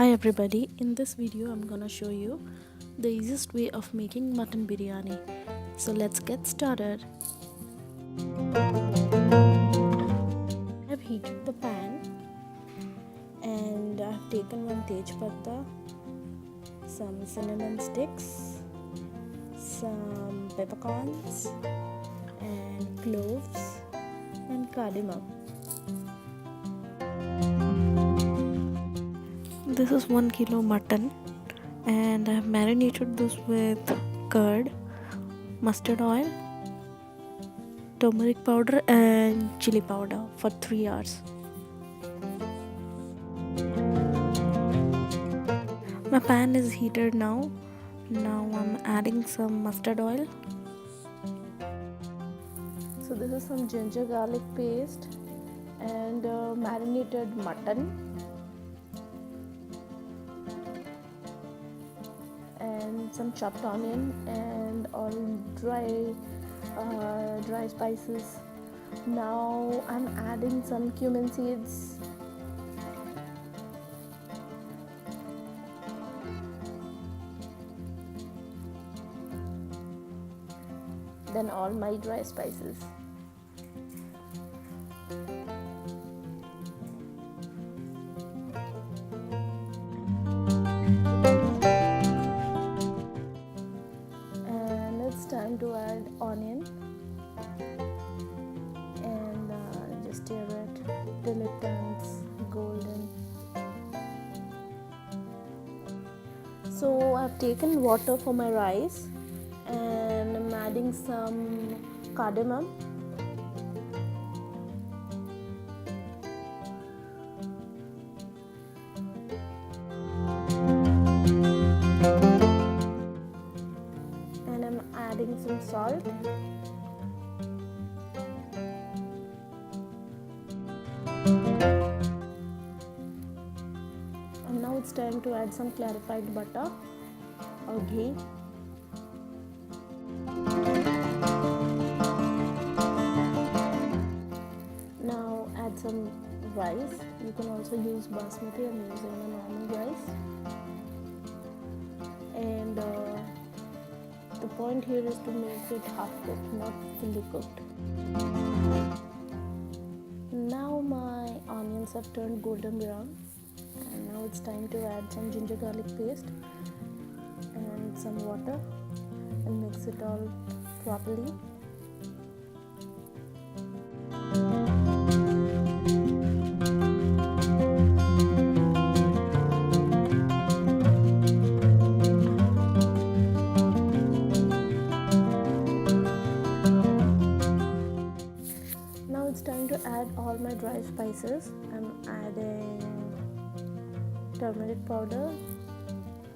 Hi everybody, in this video I'm gonna show you the easiest way of making mutton biryani. So let's get started. I've heated the pan and I've taken one tej patta, some cinnamon sticks, some peppercorns and cloves and cardamom. This is 1 kilo mutton and I have marinated this with curd, mustard oil, turmeric powder and chili powder for 3 hours. My pan is heated now. Now I'm adding some mustard oil. So this is some ginger garlic paste and marinated mutton. And some chopped onion and all dry spices. Now I'm adding some cumin seeds. Then all my dry spices. Time to add onion and just stir it till it turns golden. So I've taken water for my rice and I'm adding some cardamom. Adding some salt and now it's time to add some clarified butter or ghee. Now add some rice. You can also use basmati. I'm using the normal rice. And the point here is to make it half cooked, not fully cooked. Now my onions have turned golden brown and now it's time to add some ginger garlic paste and some water and mix it all properly. It's time to add all my dry spices. I'm adding turmeric powder,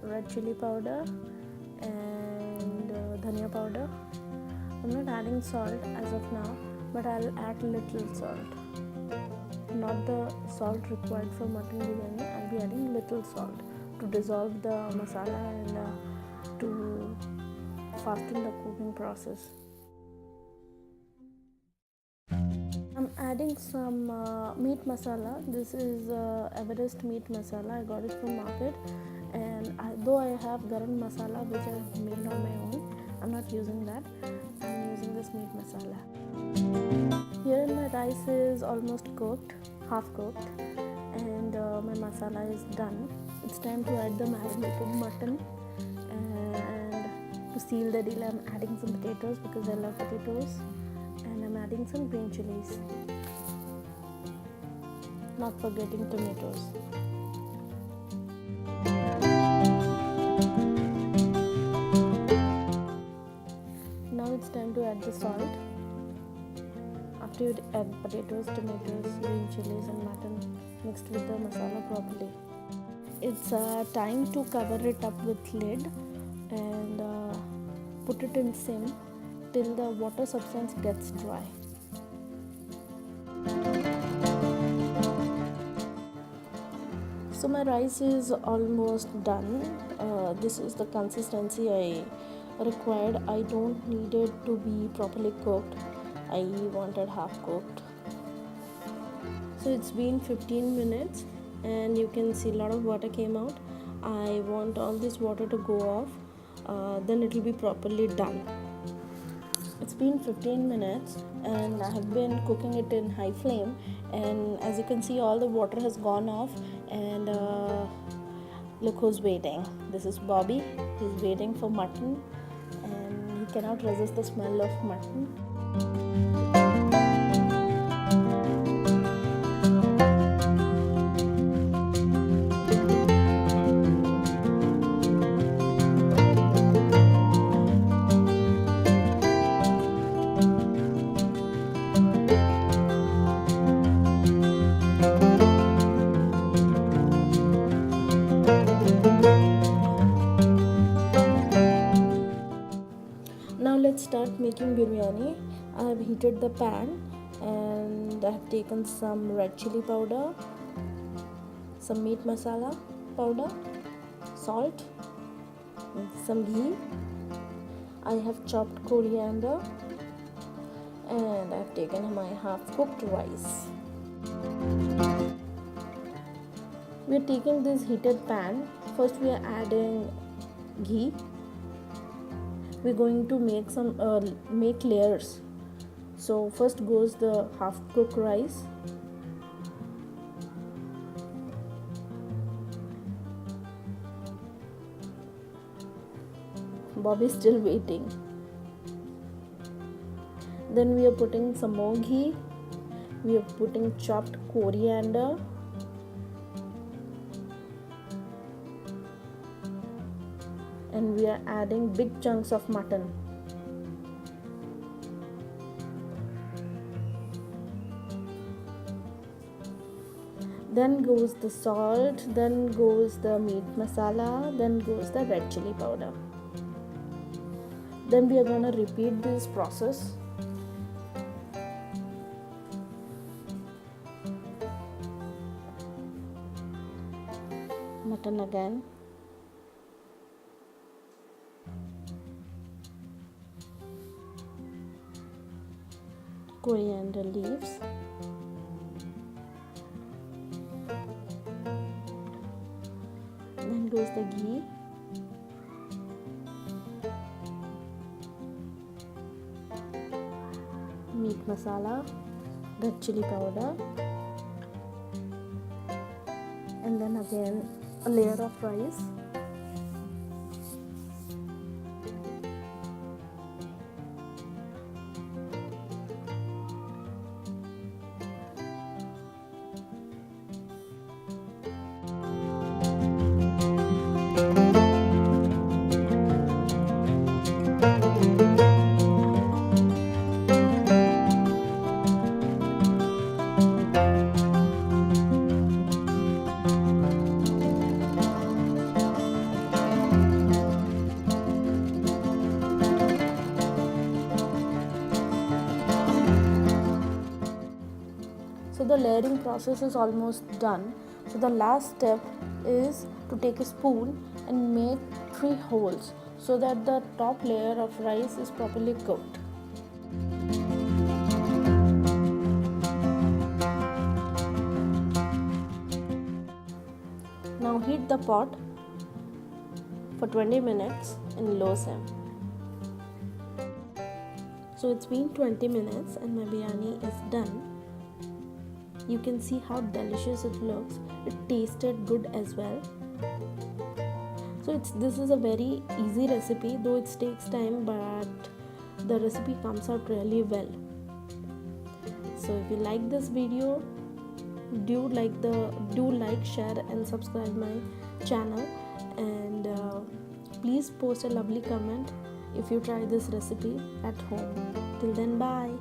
red chili powder and dhania powder. I'm not adding salt as of now, but I'll add little salt. Not the salt required for mutton biryani. I'll be adding little salt to dissolve the masala and to fasten the cooking process. I'm adding some meat masala. This is Everest meat masala. I got it from market, and though I have garam masala which I've made on my own, I'm not using that. I'm using this meat masala. Here my rice is almost cooked, half cooked, and my masala is done. It's time to add the marinated mutton, and to seal the deal I'm adding some potatoes because I love potatoes. And I'm adding some green chilies, not forgetting tomatoes. Now it's time to add the salt. After you add potatoes, tomatoes, green chilies and mutton mixed with the masala properly, it's time to cover it up with lid and put it in sim till the water substance gets dry. So my rice is almost done. This is the consistency I required. I don't need it to be properly cooked. I wanted half cooked. So it's been 15 minutes and you can see a lot of water came out. I want all this water to go off, then it will be properly done. It's been 15 minutes and I have been cooking it in high flame, and as you can see all the water has gone off, and look who's waiting. This is Bobby. He's waiting for mutton and he cannot resist the smell of mutton. Now let's start making biryani. I have heated the pan and I have taken some red chili powder, some meat masala powder, salt, some ghee. I have chopped coriander and I have taken my half cooked rice. We are taking this heated pan. First we are adding ghee. We're going to make layers. So first goes the half cooked rice, Bobby is still waiting. Then we are putting some more ghee. We are putting chopped coriander, and we are adding big chunks of mutton. Then goes the salt, then goes the meat masala, then goes the red chili powder. Then we are going to repeat this process. Mutton again. Coriander leaves, then goes the ghee, meat masala, red chili powder, and then again a layer of rice. So the layering process is almost done. So the last step is to take a spoon and make 3 holes so that the top layer of rice is properly cooked. Now heat the pot for 20 minutes in low sim. So it's been 20 minutes and my biryani is done. You can see how delicious it looks. It tasted good as well. So this is a very easy recipe, though it takes time, but the recipe comes out really well. So if you like this video, do like, share and subscribe my channel, and please post a lovely comment if you try this recipe at home. Till then, bye.